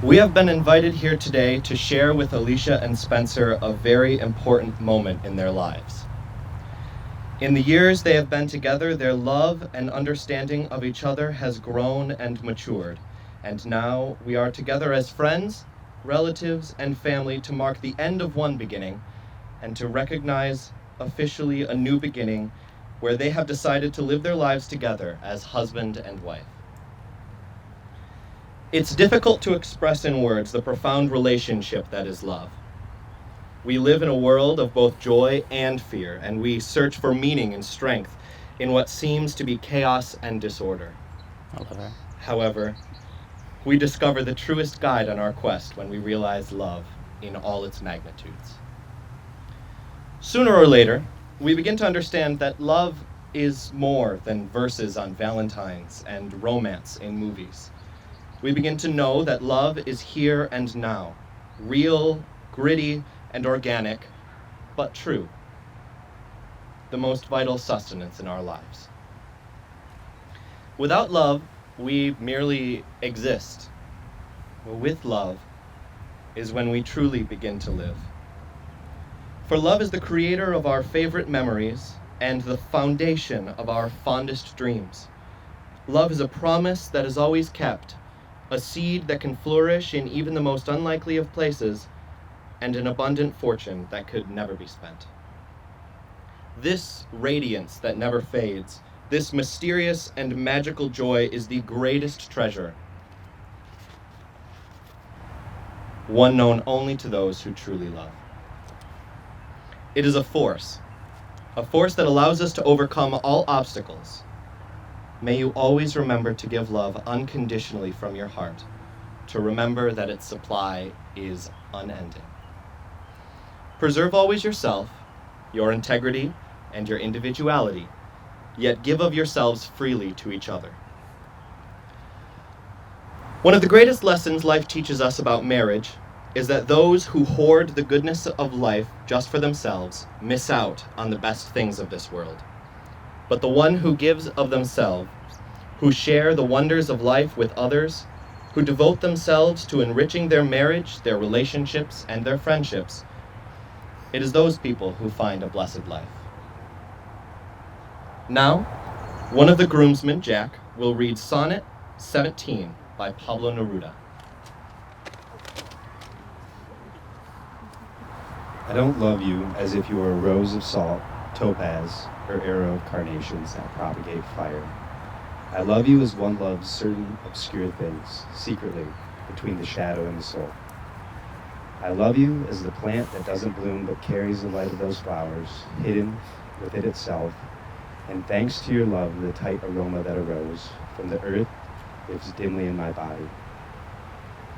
We have been invited here today to share with Alicia and Spencer a very important moment in their lives. In the years they have been together, their love and understanding of each other has grown and matured, and now we are together as friends, relatives, and family to mark the end of one beginning and to recognize officially a new beginning where they have decided to live their lives together as husband and wife. It's difficult to express in words the profound relationship that is love. We live in a world of both joy and fear, and we search for meaning and strength in what seems to be chaos and disorder. However, we discover the truest guide on our quest when we realize love in all its magnitudes. Sooner or later, we begin to understand that love is more than verses on Valentine's and romance in movies. We begin to know that love is here and now, real, gritty, and organic, but true. The most vital sustenance in our lives. Without love, we merely exist. With love is when we truly begin to live. For love is the creator of our favorite memories and the foundation of our fondest dreams. Love is a promise that is always kept, a seed that can flourish in even the most unlikely of places, and an abundant fortune that could never be spent. This radiance that never fades, this mysterious and magical joy is the greatest treasure, one known only to those who truly love. It is a force that allows us to overcome all obstacles. May you always remember to give love unconditionally from your heart, to remember that its supply is unending. Preserve always yourself, your integrity, and your individuality, yet give of yourselves freely to each other. One of the greatest lessons life teaches us about marriage is that those who hoard the goodness of life just for themselves miss out on the best things of this world. But the one who gives of themselves, who share the wonders of life with others, who devote themselves to enriching their marriage, their relationships, and their friendships, it is those people who find a blessed life. Now, one of the groomsmen, Jack, will read Sonnet 17 by Pablo Neruda. I don't love you as if you were a rose of salt, topaz, or arrow of carnations that propagate fire. I love you as one loves certain obscure things, secretly, between the shadow and the soul. I love you as the plant that doesn't bloom but carries the light of those flowers, hidden within itself, and thanks to your love, the tight aroma that arose from the earth lives dimly in my body.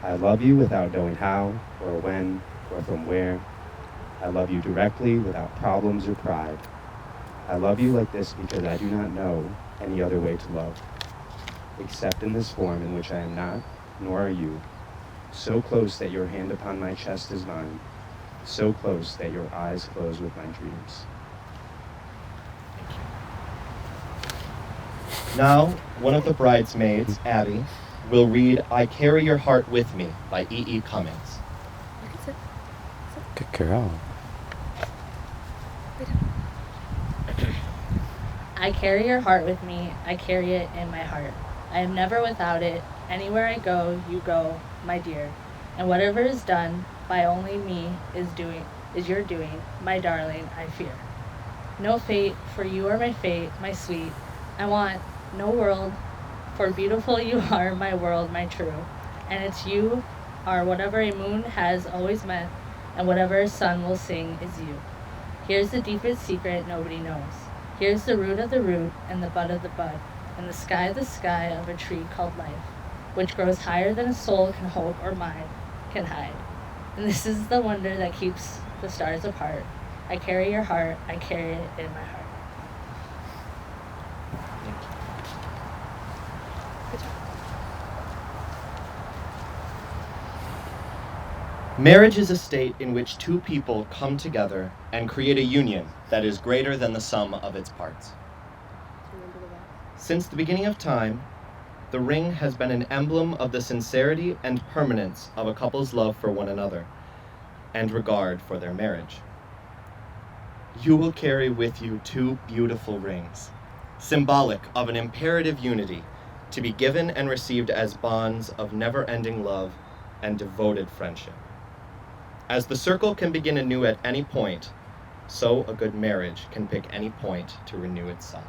I love you without knowing how, or when, or from where. I love you directly, without problems or pride. I love you like this because I do not know any other way to love, except in this form in which I am not, nor are you, so close that your hand upon my chest is mine, so close that your eyes close with my dreams. Now, one of the bridesmaids, Abby, will read I Carry Your Heart With Me by E.E. Cummings. Good girl. I carry your heart with me, I carry it in my heart. I am never without it. Anywhere I go, you go, my dear. And whatever is done by only me is your doing, my darling, I fear. No fate, for you are my fate, my sweet. I want no world, for beautiful you are, my world, my true. And it's you are whatever a moon has always meant, and whatever a sun will sing is you. Here's the deepest secret nobody knows. Here's the root of the root, and the bud of the bud, and the sky of a tree called life. which grows higher than a soul can hope or mind can hide. And this is the wonder that keeps the stars apart. I carry your heart, I carry it in my heart. Good job. Marriage is a state in which two people come together and create a union that is greater than the sum of its parts. Remember the vows. Since the beginning of time, the ring has been an emblem of the sincerity and permanence of a couple's love for one another and regard for their marriage. You will carry with you two beautiful rings, symbolic of an imperative unity to be given and received as bonds of never-ending love and devoted friendship. As the circle can begin anew at any point, so a good marriage can pick any point to renew itself.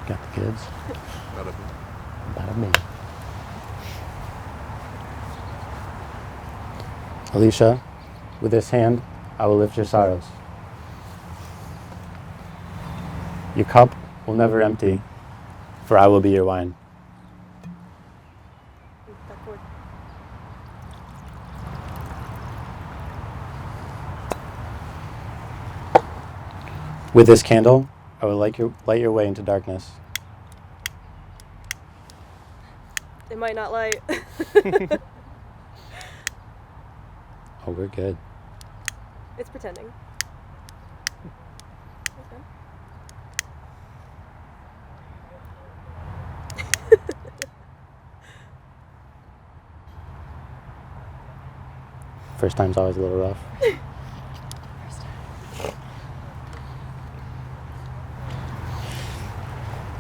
Got the kids. Bada bing. Alicia, with this hand, I will lift your sorrows. Your cup will never empty, for I will be your wine. Back forward. With this candle, I will light your way into darkness. It might not light. Oh, we're good. It's pretending. Okay. First time's always a little rough.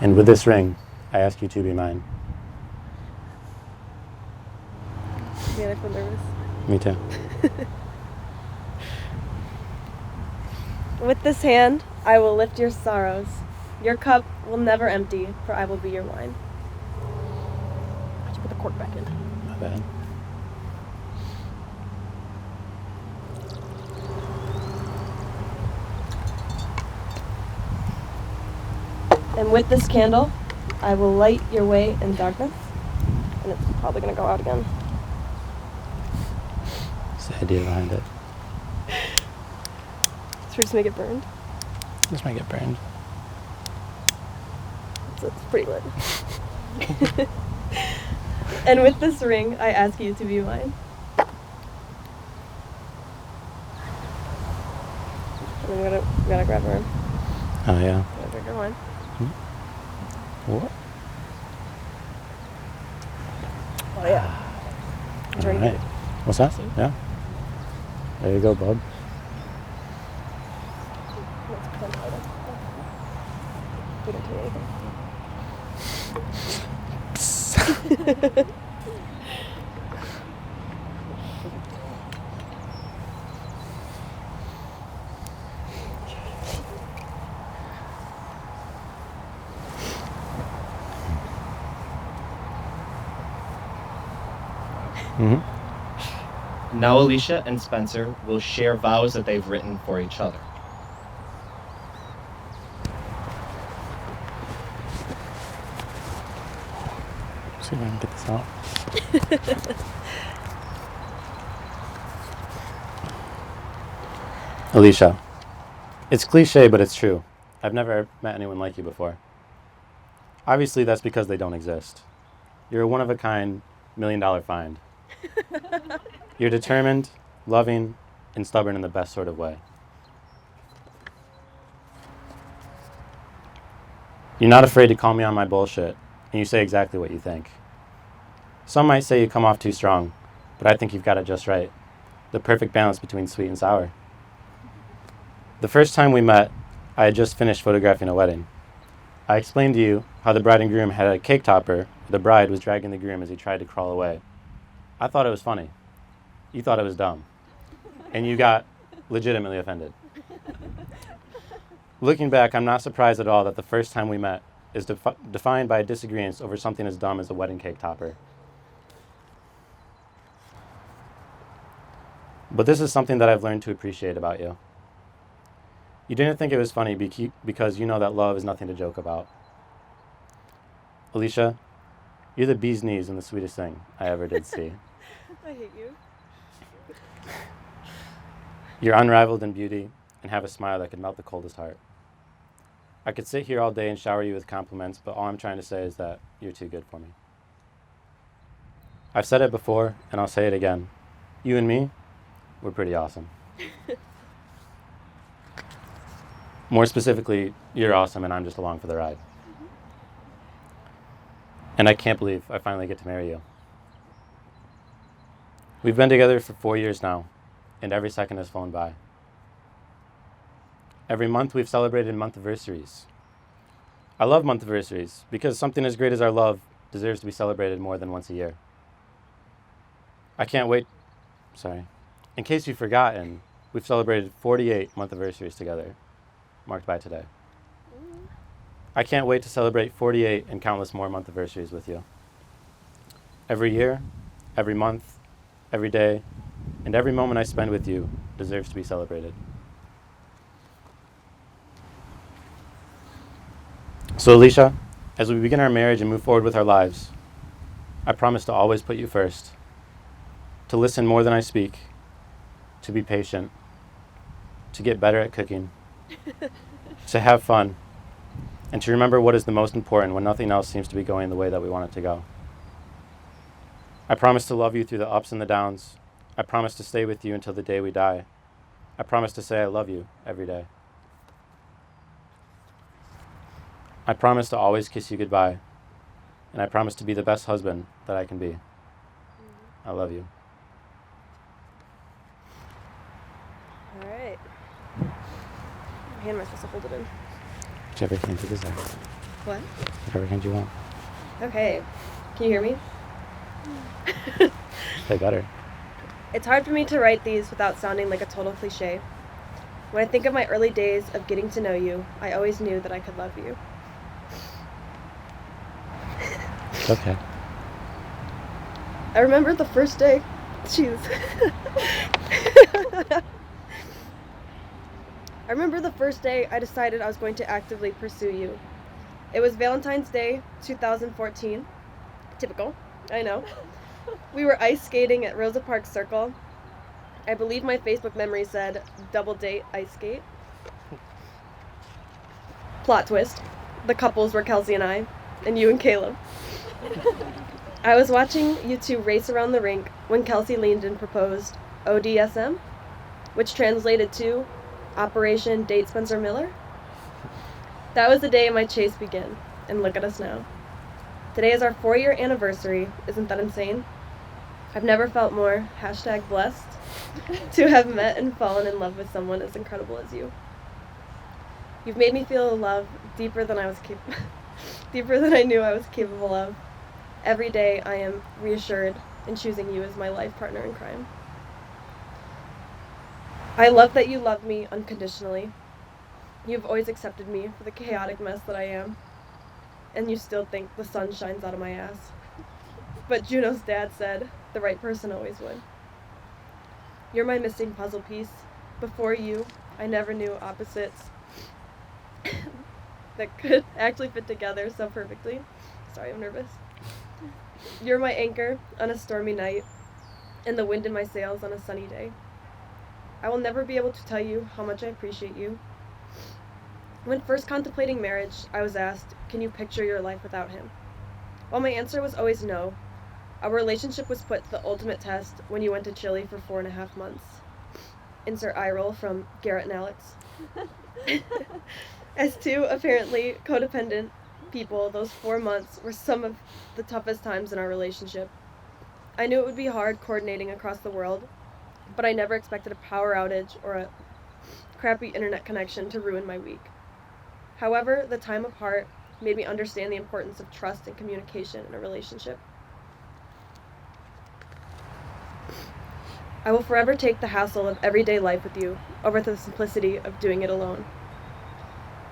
And with this ring, I ask you to be mine. Man, I feel nervous. Me too. With this hand, I will lift your sorrows. Your cup will never empty, for I will be your wine. Why'd you put the cork back in? My bad. And with this candle, I will light your way in darkness. And it's probably gonna go out again. What's the idea behind it? Should we just make it burned? This might get burned. So it's pretty lit. And with this ring, I ask you to be mine. And I'm gonna grab her. Oh, yeah. I'm gonna drink her wine. What? Oh yeah. Drink All right. it. What's that? Yeah. There you go, bub. Let's pretend I don't. We don't do anything. Mm-hmm. Now Alicia and Spencer will share vows that they've written for each other. See if I can get this out. Alicia, it's cliche, but it's true. I've never met anyone like you before. Obviously, that's because they don't exist. You're a one-of-a-kind, $1 million find. You're determined, loving, and stubborn in the best sort of way. You're not afraid to call me on my bullshit, and you say exactly what you think. Some might say you come off too strong, but I think you've got it just right. The perfect balance between sweet and sour. The first time we met, I had just finished photographing a wedding. I explained to you how the bride and groom had a cake topper where the bride was dragging the groom as he tried to crawl away. I thought it was funny. You thought it was dumb. And you got legitimately offended. Looking back, I'm not surprised at all that the first time we met is defined by disagreements over something as dumb as a wedding cake topper. But this is something that I've learned to appreciate about you. You didn't think it was funny because you know that love is nothing to joke about. Alicia, you're the bee's knees and the sweetest thing I ever did see. I hate you. You're unrivaled in beauty and have a smile that could melt the coldest heart. I could sit here all day and shower you with compliments, but all I'm trying to say is that you're too good for me. I've said it before, and I'll say it again. You and me, we're pretty awesome. More specifically, you're awesome and I'm just along for the ride. And I can't believe I finally get to marry you. We've been together for 4 years now, and every second has flown by. Every month we've celebrated month-anniversaries. I love month-anniversaries because something as great as our love deserves to be celebrated more than once a year. I can't wait. In case you've forgotten, we've celebrated 48 month-anniversaries together, marked by today. I can't wait to celebrate 48 and countless more month-anniversaries with you. Every year, every month, every day, and every moment I spend with you deserves to be celebrated. So Alicia, as we begin our marriage and move forward with our lives, I promise to always put you first, to listen more than I speak, to be patient, to get better at cooking, to have fun, and to remember what is the most important when nothing else seems to be going the way that we want it to go. I promise to love you through the ups and the downs. I promise to stay with you until the day we die. I promise to say I love you every day. I promise to always kiss you goodbye, and I promise to be the best husband that I can be. I love you. All right. What hand am I supposed to hold it in? Whichever hand you desire. What? Whichever hand you want. Okay. Can you hear me? Play better. It's hard for me to write these without sounding like a total cliche. When I think of my early days of getting to know you, I always knew that I could love you. Okay. I remember the first day. Jeez. I remember the first day I decided I was going to actively pursue you. It was Valentine's Day, 2014. Typical, I know. We were ice skating at Rosa Parks Circle. I believe my Facebook memory said, double date ice skate. Plot twist. The couples were Kelsey and I, and you and Caleb. I was watching you two race around the rink when Kelsey leaned and proposed ODSM, which translated to Operation Date Spencer Miller. That was the day my chase began, and look at us now. Today is our 4-year anniversary. Isn't that insane? I've never felt more #blessed to have met and fallen in love with someone as incredible as you. You've made me feel a love deeper than I knew I was capable of. Every day I am reassured in choosing you as my life partner in crime. I love that you love me unconditionally. You've always accepted me for the chaotic mess that I am, and you still think the sun shines out of my ass. But Juno's dad said the right person always would. You're my missing puzzle piece. Before you, I never knew opposites that could actually fit together so perfectly. Sorry, I'm nervous. You're my anchor on a stormy night, and the wind in my sails on a sunny day. I will never be able to tell you how much I appreciate you. When first contemplating marriage, I was asked, can you picture your life without him? While my answer was always no, our relationship was put to the ultimate test when you went to Chile for 4.5 months. Insert eye roll from Garrett and Alex. As two apparently codependent people, those 4 months were some of the toughest times in our relationship. I knew it would be hard coordinating across the world, but I never expected a power outage or a crappy internet connection to ruin my week. However, the time apart made me understand the importance of trust and communication in a relationship. I will forever take the hassle of everyday life with you over the simplicity of doing it alone.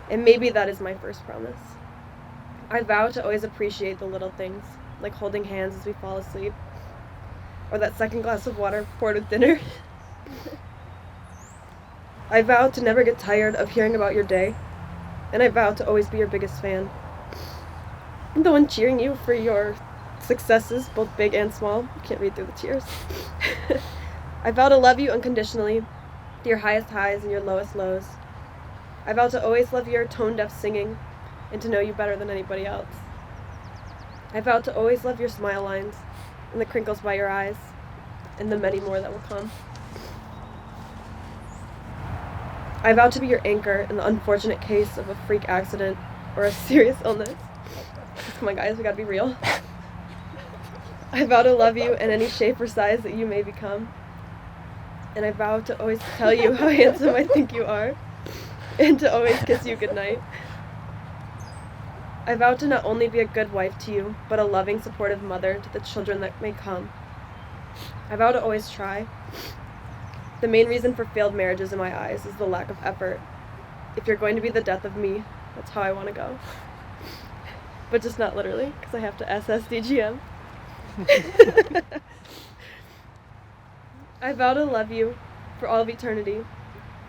And maybe that is my first promise. I vow to always appreciate the little things, like holding hands as we fall asleep, or that second glass of water poured with dinner. I vow to never get tired of hearing about your day, and I vow to always be your biggest fan. I'm the one cheering you for your successes, both big and small. You can't read through the tears. I vow to love you unconditionally, your highest highs and your lowest lows. I vow to always love your tone-deaf singing and to know you better than anybody else. I vow to always love your smile lines and the crinkles by your eyes and the many more that will come. I vow to be your anchor in the unfortunate case of a freak accident or a serious illness. Come on, guys, we gotta be real. I vow to love you in any shape or size that you may become. And I vow to always tell you how handsome I think you are, and to always kiss you goodnight. I vow to not only be a good wife to you, but a loving, supportive mother to the children that may come. I vow to always try. The main reason for failed marriages in my eyes is the lack of effort. If you're going to be the death of me, that's how I want to go. But just not literally, because I have to SSDGM. I vow to love you for all of eternity.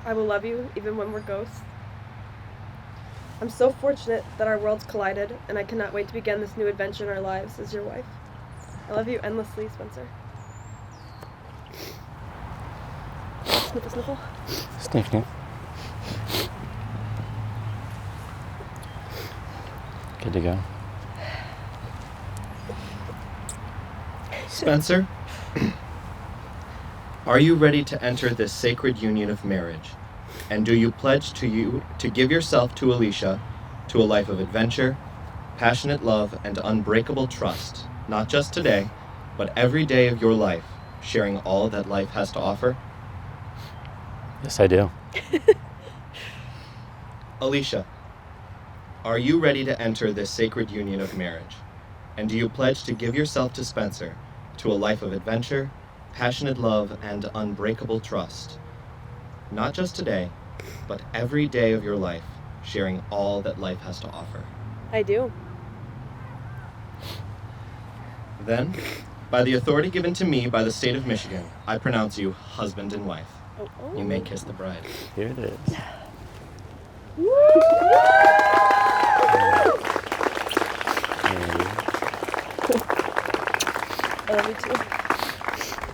I will love you even when we're ghosts. I'm so fortunate that our worlds collided, and I cannot wait to begin this new adventure in our lives as your wife. I love you endlessly, Spencer. Sniffle, sniffle. Sniff, sniff. Good to go. Spencer, are you ready to enter this sacred union of marriage? And do you pledge to give yourself to Alicia, to a life of adventure, passionate love, and unbreakable trust, not just today, but every day of your life, sharing all that life has to offer? Yes, I do. Alicia, are you ready to enter this sacred union of marriage? And do you pledge to give yourself to Spencer, to a life of adventure, passionate love, and unbreakable trust, not just today, but every day of your life, sharing all that life has to offer? I do. Then, by the authority given to me by the state of Michigan, I pronounce you husband and wife. Oh. You may kiss the bride. Here it is. I love you too.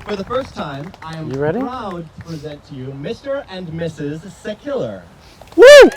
For the first time, I am You ready? proud to present to you Mr. and Mrs. Sekiller. Woo!